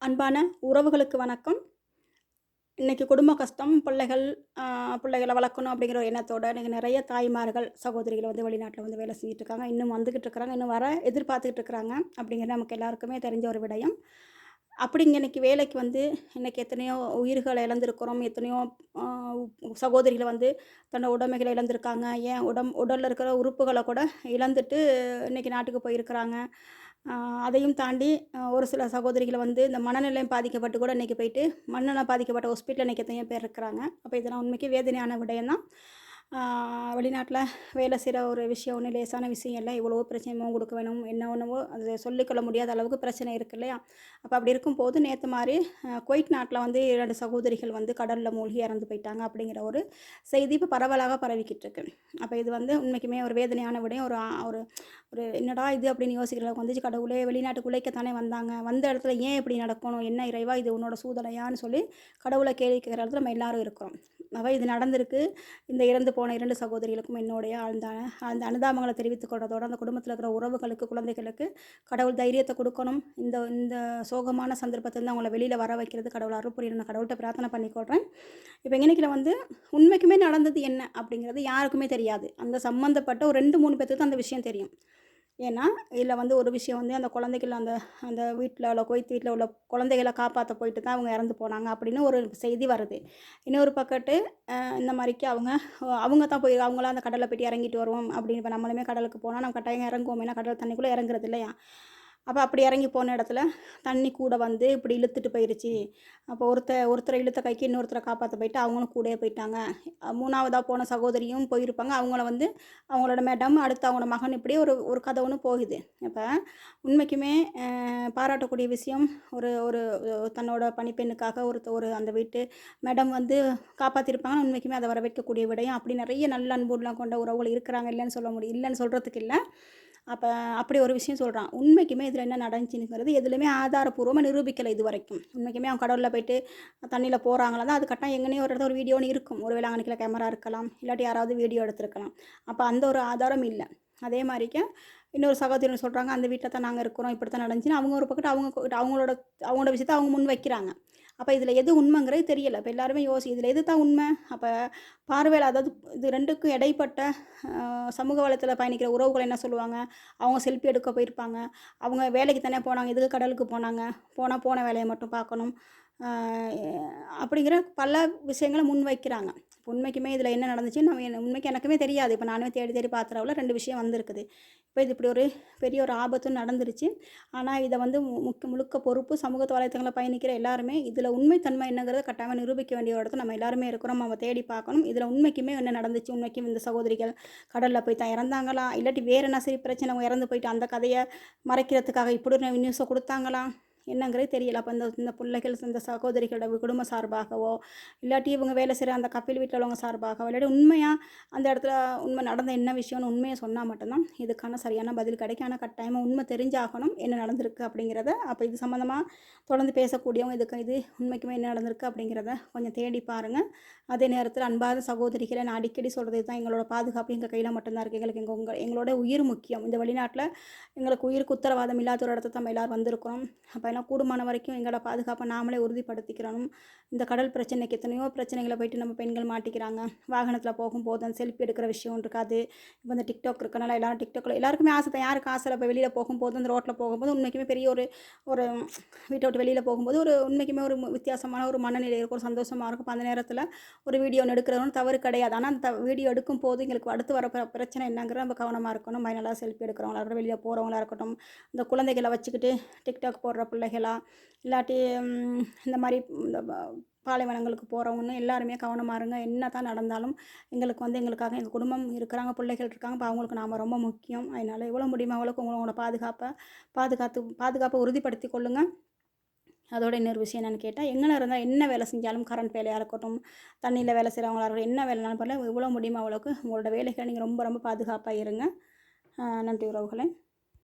அன்பான உறவுகளுக்கு வணக்கம். இன்னைக்கு குடும்ப கஷ்டம், பிள்ளைகள வளர்க்கணும் அப்படிங்கிற ஒரு எண்ணத்தோட இன்னைக்கு நெறைய தாய்மார்கள், சகோதரிகள் வந்து வெளிநாட்ல வந்து வேலை செஞ்சுட்டு இருக்காங்க. இன்னும் வந்துகிட்டு இருக்கிறாங்க. இன்னும் வர எதிர்பார்த்துக்கிட்டு இருக்கிறாங்க. அப்படிங்கிறது நமக்கு எல்லாருக்குமே தெரிஞ்ச ஒரு விடயம். அப்படிங்க இன்னைக்கு வேலைக்கு வந்து இன்னைக்கு எத்தனையோ உயிர்கள இழந்திருக்கிறோம். எத்தனையோ அ சகோதரிகள் வந்து தன்னோட உடைமைகள இழந்திருக்காங்க. ஏன் உடல்ல இருக்கிற உறுப்புகள கூட இழந்துட்டு இன்னைக்கு நாட்டுக்கு போயிருக்கிறாங்க. அ அதையும் தாண்டி ஒரு சில சகோதரிகள் வந்து இந்த மனநிலையம் பாதிக்கப்பட்டு கூட இன்னைக்கு போயிட்டு மனநலம் பாதிக்கப்பட்ட ஹாஸ்பிட்டல்ல இன்னைக்கு எத்தனையோ பேர் இருக்கிறாங்க. அப்ப இதெல்லாம் உண்மைக்கு வேதனையான விடயம் தான். ஆ வெளிநாட்ல வேலை செய்ற ஒரு விஷயம் ஒண்ணும் லேசான விஷயம் இல்ல. எவ்வளவோ பிரச்சனை முகம் கொடுக்க வேணும். என்ன ஒண்ணுமோ அது சொல்லிக்கொள்ள முடியாத அளவுக்கு பிரச்சனை இருக்கு இல்லையா? அப்ப அப்படி இருக்கும்போது நேத்து மாரி குவைத் நாட்ல வந்து 2 சகோதரிகள் வந்து கடல்ல மூழ்கி இறந்து போயிட்டாங்க அப்படிங்கிற ஒரு செய்தி இப்ப பரவலாக பரவிக்கிட்டு இருக்கு. அப்ப இது வந்து உண்மைக்குமே ஒரு வேதனையான விடயம். ஒரு ஒரு என்னடா இது அப்படின்னு யோசிக்கிற அளவுக்கு வந்துச்சு. கடவுளே வெளிநாட்டுக்கு உழைக்கத்தானே வந்தாங்க. வந்த இடத்துல ஏன் இப்படி நடக்கணும்? என்ன இறைவா இது உன்னோட சூதனையான்னு சொல்லி கடவுள கேள்வி கேட்கிற இடத்துல நம்ம எல்லாரும் இருக்கிறோம். அப்ப இது நடந்திருக்கு. இந்த இறந்து போன 2 சகோதரிகளுக்கும் என்னுடைய ஆழ்ந்த ஆழ்ந்த அனுதாபங்கள தெரிவித்துக் கொள்றதோட, அந்த குடும்பத்தில இருக்கிற உறவுகளுக்கு, குழந்தைகளுக்கு கடவுள் தைரியத்த குடுக்கணும். இந்த இந்த சோகமான சந்தர்ப்பத்திலருந்து அவங்கள வெளியில வர வைக்கிறது கடவுள் அருள் புரியணும்னு நான் கடவுள்ட்ட பிரார்த்தனை பண்ணிக்கொள்றேன். இப்ப எங்கனைக்குல வந்து உண்மைக்குமே நடந்தது என்ன அப்படிங்கிறது யாருக்குமே தெரியாது. அந்த சம்மந்தப்பட்ட ஒரு 2, 3 பேத்துக்கு தான் அந்த விஷயம் தெரியும். ஏன்னா, இதுல வந்து ஒரு விஷயம் வந்து அந்த குழந்தைகள் அந்த அந்த வீட்ல உள்ள குவைத் வீட்ல உள்ள குழந்தைகள காப்பாத்த போயிட்டு தான் அவங்க இறந்து போனாங்க அப்படின்னு ஒரு செய்தி வருது. இன்னொரு பக்கட்டு இந்த மாரிக்கு அவங்க தான் போய் அவங்களாம் அந்த கடல்ல போயிட்டு இறங்கிட்டு வருவோம் அப்படின்னு இப்ப நம்மளுமே கடலுக்கு போனா நம்ம கட்டாயம் இறங்குவோம். ஏன்னா கடல் தண்ணிக்குள்ள இறங்குறது இல்லையா? அப்ப அப்படி இறங்கி போன இடத்துல தண்ணி கூட வந்து இப்படி இழுத்துட்டு போயிருச்சு. அப்போ ஒருத்தர இழுத்த கைக்கு இன்னொருத்தர காப்பாத்த போயிட்டு அவங்களும் கூடயே போயிட்டாங்க. 3வதா போன சகோதரியும் போயிருப்பாங்க. அவங்கள வந்து அவங்களோட மேடம், அடுத்து அவங்களோட மகன் இப்படி ஒரு ஒரு கதை ஒண்ணு போகுது. அப்ப உண்மைக்குமே பாராட்டக்கூடிய விஷயம் ஒரு ஒரு தன்னோட பணிப்பெண்ணுக்காக ஒரு அந்த வீட்டு மேடம் வந்து காப்பாத்தியிருப்பாங்க. உண்மைக்குமே அத வரவேற்கக்கூடிய விடயம். அப்படி நெறைய நல்ல அன்புலாம் கொண்ட உறவுகள் இருக்கிறாங்க. இல்லன்னு சொல்றதுக்கு இல்ல. அப்ப அப்படி ஒரு விஷயம் சொல்றான். உண்மைக்குமே இதில என்ன நடந்துச்சுங்கிறது எதுலயுமே ஆதாரப்பூர்வமா நிரூபிக்கல இதுவரைக்கும். உண்மைக்குமே அவங்க கடல்ல போயிட்டு தண்ணீல போறாங்களா தான் அது கட்டாயம் எங்கேனோ ஒரு இடத்துல ஒரு வீடியோன்னு இருக்கும். ஒரு வேள அங்கனக்குள்ள கேமரா இருக்கலாம். இல்லாட்டி யாராவது வீடியோ எடுத்திருக்கலாம். அப்ப அந்த ஒரு ஆதாரம் இல்ல. அதே மாரிக்க இன்னொரு சகோதரி சொல்றாங்க, "அந்த வீட்ல தான் நாங்க இருக்கிறோம். இப்படித்தான் நடந்துச்சுன்னு" அவங்க ஒரு பக்கத்து அவங்களோட அவங்களோட விஷயத்த அவங்க முன் வைக்கிறாங்க. அப்ப இதில எது உண்மைங்கிறது தெரியல. அப்ப எல்லாருமே இதில எது தான் உண்மை? அப்ப பார்வையில அதாவது இது 2க்கும் இடைப்பட்ட சமூக வலைத்தள பயணிக்கிற உறவுகள் என்ன சொல்லுவாங்க? அவங்க செல்ஃபி எடுக்க போயிருப்பாங்க. அவங்க வேலைக்கு தானே போனாங்க. எதுக்கு கடலுக்கு போனாங்க? போன வேலைய மட்டும் பார்க்கணும். அ அப்படிங்கிற பல விஷயங்கள முன்வைக்கிறாங்க. உண்மைக்குமே இதில என்ன நடந்துச்சுன்னு உண்மைக்கு எனக்குமே தெரியாது. இப்ப நானுமே தேடி தேடி பார்த்தளவுல 2 விஷயம் வந்திருக்குது. இப்ப இது இப்படி ஒரு பெரிய ஒரு ஆபத்தும் நடந்துருச்சு. ஆனா, இத வந்து முழுக்க பொறுப்பு சமூக வலைத்தளங்கள்ல பயணிக்கிற எல்லாருமே, இதில உண்மை தன்மை என்னங்கிறத கட்டாயமா நிரூபிக்க வேண்டிய ஒரு இடத்துல நம்ம எல்லாருமே இருக்கிறோம். நம்ம தேடி பார்க்கணும். இதில உண்மைக்குமே என்ன நடந்துச்சு? உண்மைக்கும் இந்த சகோதரிகள் கடல்ல போய் தான் இறந்தாங்களா? இல்லாட்டி வேற என்ன சரி பிரச்சனை அவங்க இறந்து போயிட்டு அந்த கதைய மறைக்கிறதுக்காக இப்படி ஒரு நியூஸ குடுத்தாங்களா? என்னங்கிறது தெரியல. அப்ப இந்த இந்த புள்ளைகள் இந்த சகோதரிகளோட குடும்ப சார்பாகவோ, இல்லாட்டி இவங்க வேலை செய்ற அந்த கப்பில் வீட்ல உள்ளவங்க சார்பாகவோ, இல்லாட்டி உண்மையா அந்த இடத்துல உண்மை நடந்த என்ன விஷயம்னு உண்மைய சொன்னா மட்டும் தான் இதுக்கான சரியான பதில் கிடைக்கும். ஆனா கட்டாயமா உண்மை தெரிஞ்சாகணும். என்ன நடந்திருக்கு அப்படிங்கிறத. அப்ப இது சம்மந்தமா தொடர்ந்து பேசக்கூடியவங்க இது உண்மைக்குமே என்ன நடந்திருக்கு அப்படிங்கிறத கொஞ்சம் தேடி பாருங்க. அதே நேரத்தில அன்பார்ந்த சகோதரிகளே நான் அடிக்கடி சொல்றது தான் எங்களோட பாதுகாப்பு எங்க கையில மட்டும் தான் இருக்கு. எங்களோட உயிர் முக்கியம். இந்த வெளிநாட்ல எங்களுக்கு உயிருக்கு உத்தரவாதம் இல்லாத ஒரு இடத்துக்கு நம்ம எல்லாரும் வந்திருக்கிறோம். அப்ப எல்லாம் கூடுமான வரைக்கும் எங்களோட பாதுகாப்ப நாமளே உறுதிப்படுத்திக்கிறணும். இந்த கடல் பிரச்சனைக்கு எத்தனையோ பிரச்சனைகள போயிட்டு நம்ம பெண்கள் மாட்டிக்கிறாங்க. வாகனத்தில போகும்போது அந்த செல்ஃபி எடுக்கிற விஷயம் இருக்காது. இப்ப இந்த TikTok இருக்கனால எல்லாரும் TikTokல எல்லாருக்குமே ஆசை தான். யாருக்கு ஆசை இல்ல? இப்ப வெளியில போகும்போது அந்த ரோட்ல போகும்போது உண்மைக்குமே பெரிய ஒரு ஒரு வீட்ட விட்டு வெளியில போகும்போது ஒரு உண்மைக்குமே ஒரு வித்தியாசமான ஒரு மனநிலை இருக்கும். ஒரு சந்தோஷமா இருக்கும். அப்ப அந்த நேரத்தில ஒரு வீடியோ ஒண்ணு எடுக்கிறது ஒண்ணும் தவறு கிடையாது. ஆனா அந்த வீடியோ எடுக்கும்போது எங்களுக்கு அடுத்து வர பிரச்சனை என்னங்கிறத நம்ம கவனமா இருக்கணும். பயனுள்ளதா செல்ஃபி எடுக்கிறவங்களா இருக்கட்டும், வெளியில போறவங்களா இருக்கட்டும், இந்த குழந்தைகள வச்சுக்கிட்டு TikTok போடுற பிள்ளைகளா, இல்லாட்டி இந்த மாரி இந்த பாலைவனங்களுக்கு போறவங்கன்னு எல்லாருமே கவனமா இருங்க. என்னதான் நடந்தாலும் எங்களுக்கு வந்து எங்களுக்காக எங்க குடும்பம் இருக்கிறாங்க, பிள்ளைகள் இருக்காங்க. அப்ப அவங்களுக்கு நாம ரொம்ப முக்கியம். அதனால எவ்வளோ முடியுமோ அவ்வளோக்கு உங்களோட பாதுகாப்ப உறுதிப்படுத்திக் கொள்ளுங்க. அதோட இன்னொரு விஷயம் என்னன்னு கேட்டா, எங்கன இருந்தா என்ன வேலை செஞ்சாலும் கரண்ட் வேலையா இருக்கட்டும், தண்ணீல வேலை செய்றவங்களா இருக்கட்டும், என்ன வேலைனாலும் பரவால்ல, எவ்வளோ முடியுமோ அவ்வளோக்கு உங்களோட வேலைகள நீங்க ரொம்ப ரொம்ப பாதுகாப்பா இருங்க. நன்றி உறவுகளே!